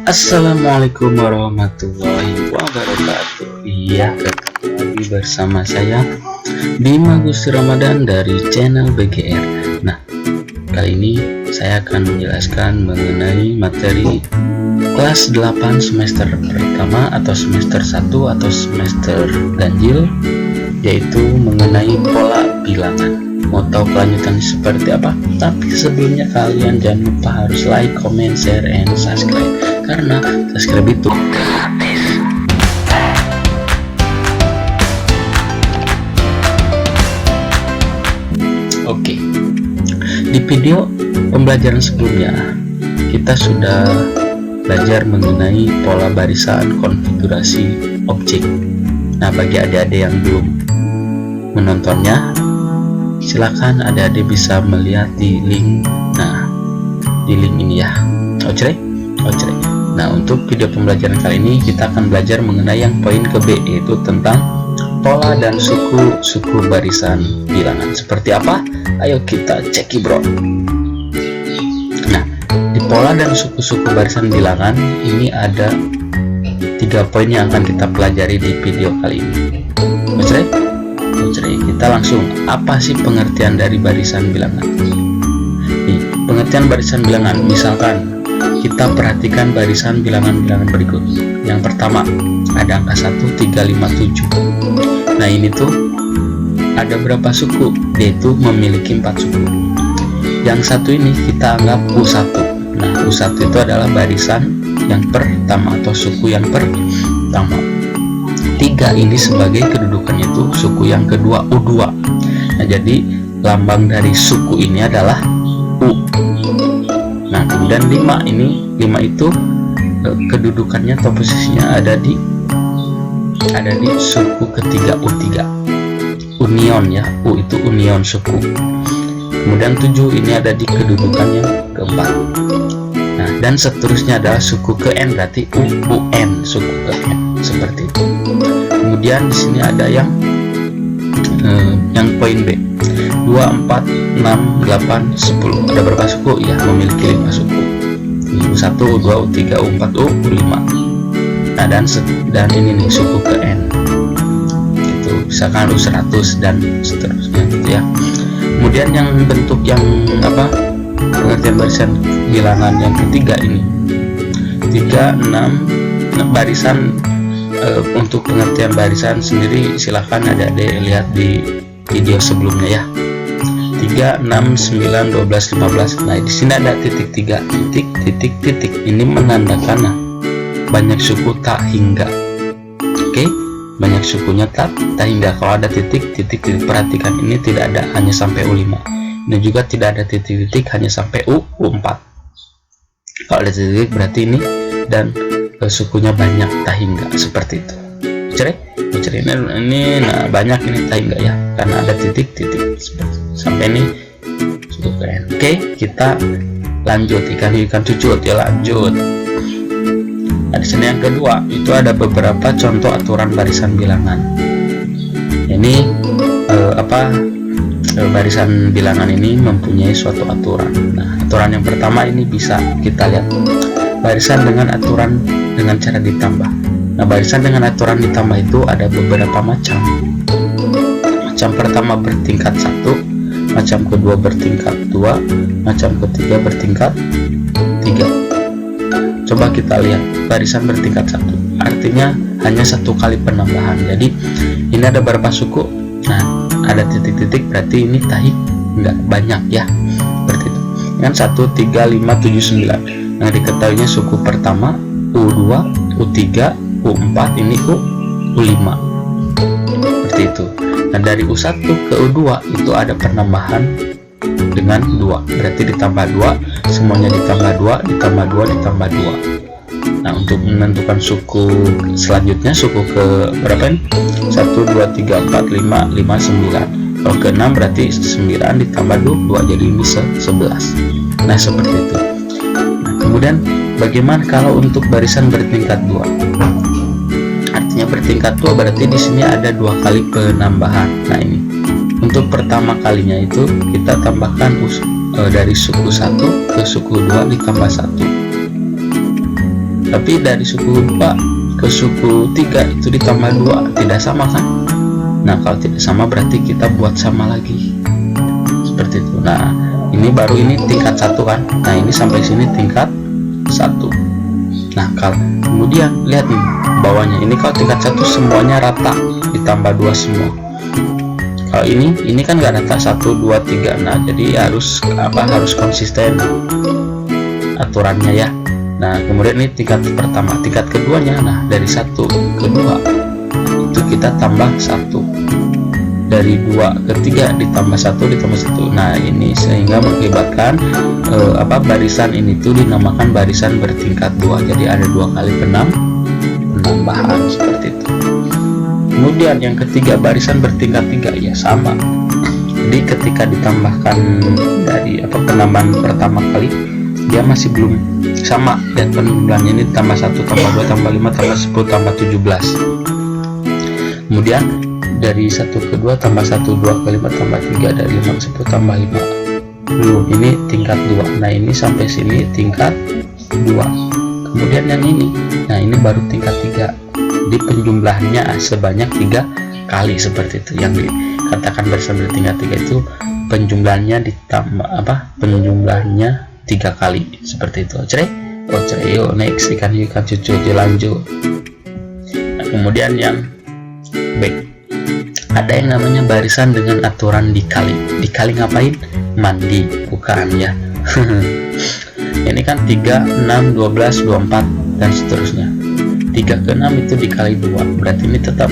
Assalamualaikum warahmatullahi wabarakatuh. Iya, ketemu lagi bersama saya Bima Gusti Ramadan dari channel BGR. Nah, kali ini saya akan menjelaskan mengenai materi kelas 8 semester pertama atau semester 1 atau semester ganjil, yaitu mengenai pola bilangan. Mau tahu kelanjutannya seperti apa? Tapi sebelumnya kalian jangan lupa harus like, comment, share, and subscribe, karena subscribe itu gratis. Oke, di video pembelajaran sebelumnya kita sudah belajar mengenai pola barisan konfigurasi objek. Nah, bagi adik-adik yang belum menontonnya, silakan adik-adik bisa melihat di link. Nah, di link ini ya. Oke. Nah, untuk video pembelajaran kali ini kita akan belajar mengenai yang poin ke B, yaitu tentang pola dan suku barisan bilangan. Seperti apa? Ayo kita ceki, bro. Nah, di pola dan suku barisan bilangan ini ada 3 poin yang akan kita pelajari di video kali ini. Kita langsung, apa sih pengertian dari barisan bilangan? Nih, pengertian barisan bilangan, misalkan kita perhatikan barisan bilangan-bilangan berikut. Yang pertama, ada angka 1, 3, 5, 7. Nah, ini tuh ada berapa suku? Dia itu memiliki 4 suku. Yang satu ini kita anggap U1. Nah, U1 itu adalah barisan yang pertama atau suku yang pertama. 3 ini sebagai kedudukannya itu suku yang kedua, U2. Nah, jadi lambang dari suku ini adalah U. Nah, kemudian 5 itu kedudukannya atau posisinya ada di suku ketiga, U3. Union ya, U itu union suku. Kemudian 7 ini ada di kedudukan yang keempat. Nah, dan seterusnya adalah suku ke N, berarti UN, suku ke N, seperti itu. Kemudian di sini ada yang poin B, 2, 4, 6, 8, 10. Ada berapa suku? Ya, memiliki 5 suku. U1, U2, U3, U4, U5. Nah, dan ini nih suku ke N. Itu misalkan U100 dan seterusnya gitu ya. Kemudian yang bentuk yang pengertian barisan bilangan yang ketiga ini 3, 6. Barisan untuk pengertian barisan sendiri silahkan adik-adik lihat di video sebelumnya ya. 3, 6, 9, 12, 15. Nah, di sini ada titik 3, titik. Ini menandakan banyak suku tak hingga. Oke, banyak sukunya tak hingga. Kalau ada titik, perhatikan ini tidak ada, hanya sampai U5. Dan juga tidak ada titik, hanya sampai U4. Kalau ada titik berarti ini dan sukunya banyak tak hingga, seperti itu. Ini nah banyak ini tak hingga ya, karena ada titik sampai ini suku keren. Oke, kita lanjut ikan cucut ya, lanjut. Nah, di sini yang kedua itu ada beberapa contoh aturan barisan bilangan. Ini barisan bilangan ini mempunyai suatu aturan. Nah, aturan yang pertama ini bisa kita lihat, barisan dengan aturan dengan cara ditambah. Nah, barisan dengan aturan ditambah itu ada beberapa macam. Macam pertama bertingkat 1, macam kedua bertingkat 2, macam ketiga bertingkat 3. Coba kita lihat barisan bertingkat 1, artinya hanya 1 kali penambahan. Jadi ini ada berapa suku? Nah, ada titik-titik, berarti ini enggak banyak ya, seperti itu. Dengan 1, 3, 5, 7, 9. Nah, diketahuinya suku pertama U2, U3, U4, ini U5, seperti itu. Nah, dari U1 ke U2 itu ada penambahan dengan 2, berarti ditambah 2, semuanya ditambah 2, ditambah 2, ditambah 2. Nah, untuk menentukan suku selanjutnya, suku ke berapa ini? 1, 2, 3, 4, 5, 9. Kalau ke 6 berarti 9 ditambah 2, jadi ini 11. Nah, seperti itu. Nah, kemudian bagaimana kalau untuk barisan bertingkat 2? Artinya bertingkat 2 berarti di sini ada 2 kali penambahan. Nah, ini untuk pertama kalinya itu kita tambahkan dari suku 1 ke suku 2 ditambah 1. Tapi dari suku 2 ke suku 3 itu ditambah 2, tidak sama kan? Nah, kalau tidak sama berarti kita buat sama lagi. Seperti itu. Nah, ini baru ini tingkat 1 kan? Nah, ini sampai sini tingkat 1. Nah, kalau kemudian lihat nih bawahnya, ini kalau tingkat 1 semuanya rata ditambah 2 semua. Kalau ini kan nggak rata 1 2 3. Nah, jadi harus konsisten aturannya ya. Nah, kemudian ini tingkat pertama, tingkat keduanya. Nah, dari 1 ke 2 itu kita tambah 1, dari 2 ke 3 ditambah 1 ditambah 1. Nah, ini sehingga mengakibatkan barisan ini tuh dinamakan barisan bertingkat 2. Jadi ada 2 kali penambahan seperti itu. Kemudian yang ketiga, barisan bertingkat 3 ya sama. Jadi ketika ditambahkan dari penambahan pertama kali, dia masih belum sama, dan penjumlahannya ini tambah 1 tambah 2 tambah 5 tambah 10 tambah 17. Kemudian dari 1 ke 2 tambah 1, 2 ke 5 tambah 3, dari 5 ke 10 tambah 5. Ini tingkat 2. Nah, ini sampai sini tingkat 2. Kemudian yang ini, nah ini baru tingkat 3. Jadi penjumlahannya sebanyak 3 kali seperti itu. Yang dikatakan barisan bertingkat 3 itu penjumlahannya ditambah penjumlahannya 3 kali seperti itu. Yuk next, ikan cucu lanjut. Nah, kemudian yang B, ada yang namanya barisan dengan aturan dikali. Dikali ngapain? Mandi, bukan ya. Ini kan 3, 6, 12, 24 dan seterusnya. 3 ke 6 itu dikali 2, berarti ini tetap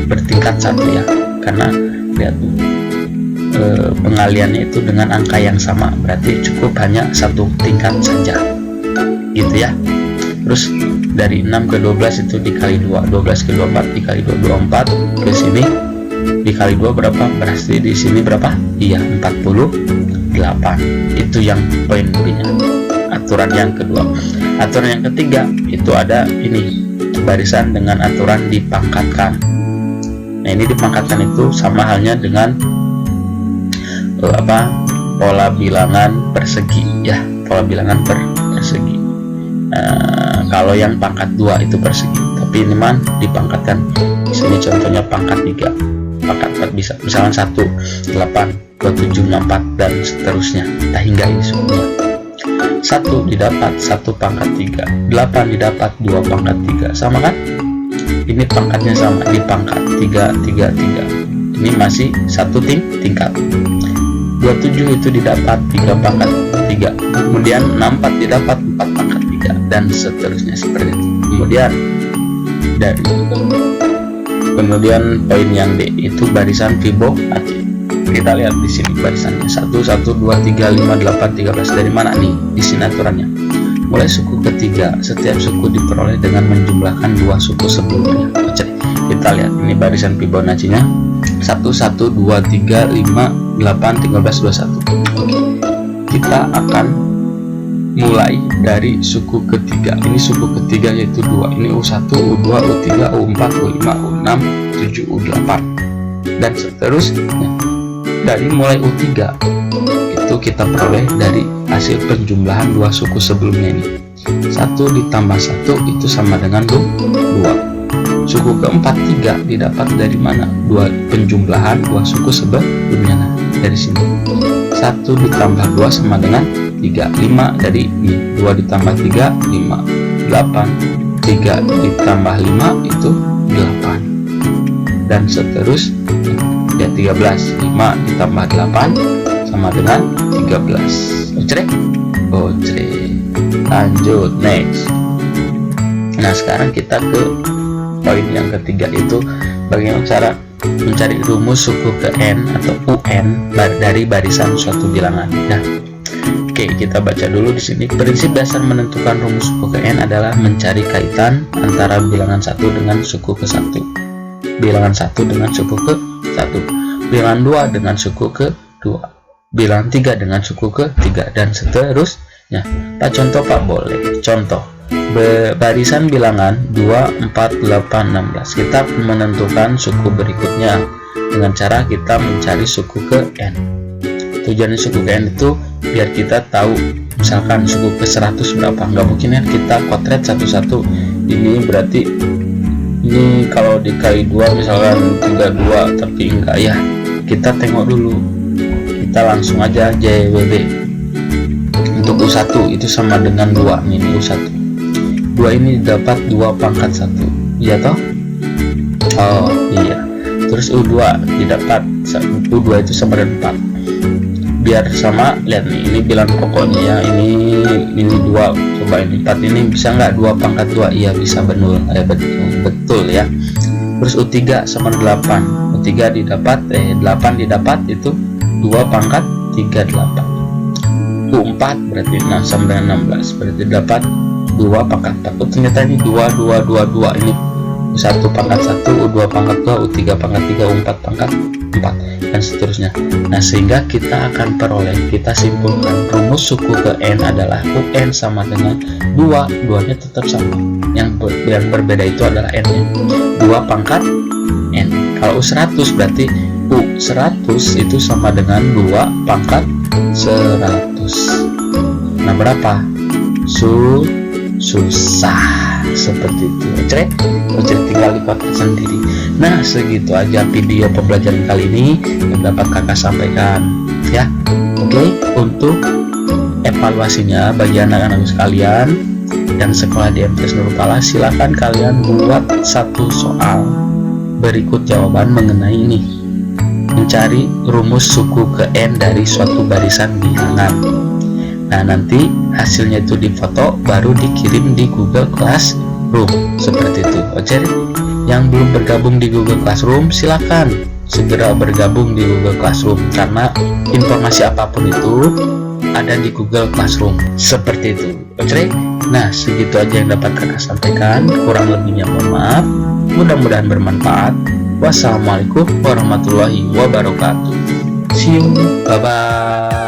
bertingkat 1 ya, karena lihat pengaliannya itu dengan angka yang sama, berarti cukup hanya 1 tingkat saja gitu ya. Terus dari 6 ke 12 itu dikali 2, 12 ke 24 dikali 2, 24 ke sini dikali 2 berapa? Berarti di sini berapa? Iya, 48. Itu yang poin B-nya. Aturan yang kedua. Aturan yang ketiga itu ada ini, barisan dengan aturan dipangkatkan. Nah, ini dipangkatkan itu sama halnya dengan pola bilangan persegi ya, pola bilangan persegi. Kalau yang pangkat 2 itu persegi, tapi ini man dipangkatkan. Di sini contohnya pangkat 3, pangkat 4 bisa, misalkan 1, 8, 27, 64 dan seterusnya. Kita hingga ini semuanya. 1 didapat 1 pangkat 3, 8 didapat 2 pangkat 3, sama kan? Ini pangkatnya sama, di pangkat 3, 3, 3. Ini masih 1 tingkat. 27 itu didapat 3 pangkat 3, kemudian 64 didapat 4 pangkat 3 dan seterusnya seperti itu. Kemudian poin yang D itu barisan Fibonacci. Kita lihat di sini barisannya 1, 1, 2, 3, 5, 8, 13. Dari mana nih? Di sini aturannya. Mulai suku ketiga, setiap suku diperoleh dengan menjumlahkan 2 suku sebelumnya. Kita lihat ini barisan Fibonacci-nya 1, 1, 2, 3, 5, 8, 13, 21. Oke. Kita akan mulai dari suku ketiga. Ini suku ketiga yaitu 2. Ini U1, U2, U3, U4, U5, U6, 7, U8 dan seterusnya. Dari mulai U3 itu kita peroleh dari hasil penjumlahan 2 suku sebelumnya ini. 1 ditambah 1 itu sama dengan 2. Suku keempat 3 didapat dari mana? 2 penjumlahan 2 suku sebelumnya. Nah, dari sini 1 ditambah 2 sama dengan 3. 5 dari ini, 2 ditambah 3 5, 8, 3 ditambah 5 itu 8 dan seterusnya ya 13. 5 ditambah 8 sama dengan 13. Oke, lanjut next. Nah, sekarang kita ke poin yang ketiga, itu bagaimana cara mencari rumus suku ke n atau UN dari barisan suatu bilangan. Nah, oke, kita baca dulu di sini. Prinsip dasar menentukan rumus suku ke n adalah mencari kaitan antara bilangan 1 dengan suku ke 1, bilangan 1 dengan suku ke 1, bilangan 2 dengan suku ke 2, bilangan 3 dengan suku ke 3 dan seterusnya. Pak contoh Pak, boleh. Contoh barisan bilangan 2, 4, 8, 16. Kita menentukan suku berikutnya dengan cara kita mencari suku ke n. Tujuannya suku ke N itu biar kita tahu, misalkan suku ke 100 berapa. Nggak mungkin ya kita kotret satu-satu. Ini berarti ini kalau dikali 2 misalkan 32, tapi enggak ya, kita tengok dulu. Kita langsung aja JWB. Untuk U1 itu sama dengan 2. Ini U1. 2 ini dapat 2 pangkat 1. Iya toh? Oh iya. Terus U2 didapat, U2 itu sama dengan 4. Biar sama, lihat nih, ini bilang pokoknya ya, ini 2, coba ini 4, ini bisa nggak 2 pangkat 2? Iya bisa, betul ya. Terus U3 sama 8, U3 didapat 8 didapat itu 2 pangkat 3, 8. U4 berarti 6 sama dengan 16, berarti dapat 2 pangkat 4. Oh ternyata ini 2, 2, 2, 2, ini U1 pangkat 1, U2 pangkat 2, U3 pangkat 3, U4 pangkat 4, dan seterusnya. Nah, sehingga kita akan peroleh, kita simpulkan rumus suku ke N adalah UN sama dengan 2, 2-nya tetap sama. Yang berbeda itu adalah N-nya. 2 pangkat N. Kalau U100 berarti U100 itu sama dengan 2 pangkat 100. Nah, berapa? Susah. Seperti itu, oke, tinggal dipaksa sendiri. Nah, segitu aja video pembelajaran kali ini yang dapat kakak sampaikan ya. Oke, untuk evaluasinya bagi anak-anak sekalian yang sekolah di MTs Nurul Falah, silakan kalian buat satu soal berikut jawaban mengenai ini, mencari rumus suku ke N dari suatu barisan bilangan. Nah, nanti hasilnya itu difoto baru dikirim di Google Classroom seperti itu. Oke, yang belum bergabung di Google Classroom silakan segera bergabung di Google Classroom, karena informasi apapun itu ada di Google Classroom seperti itu. Oke, nah segitu aja yang dapat kakak sampaikan, kurang lebihnya mohon maaf. Mudah-mudahan bermanfaat. Wassalamualaikum warahmatullahi wabarakatuh. See you, bye bye.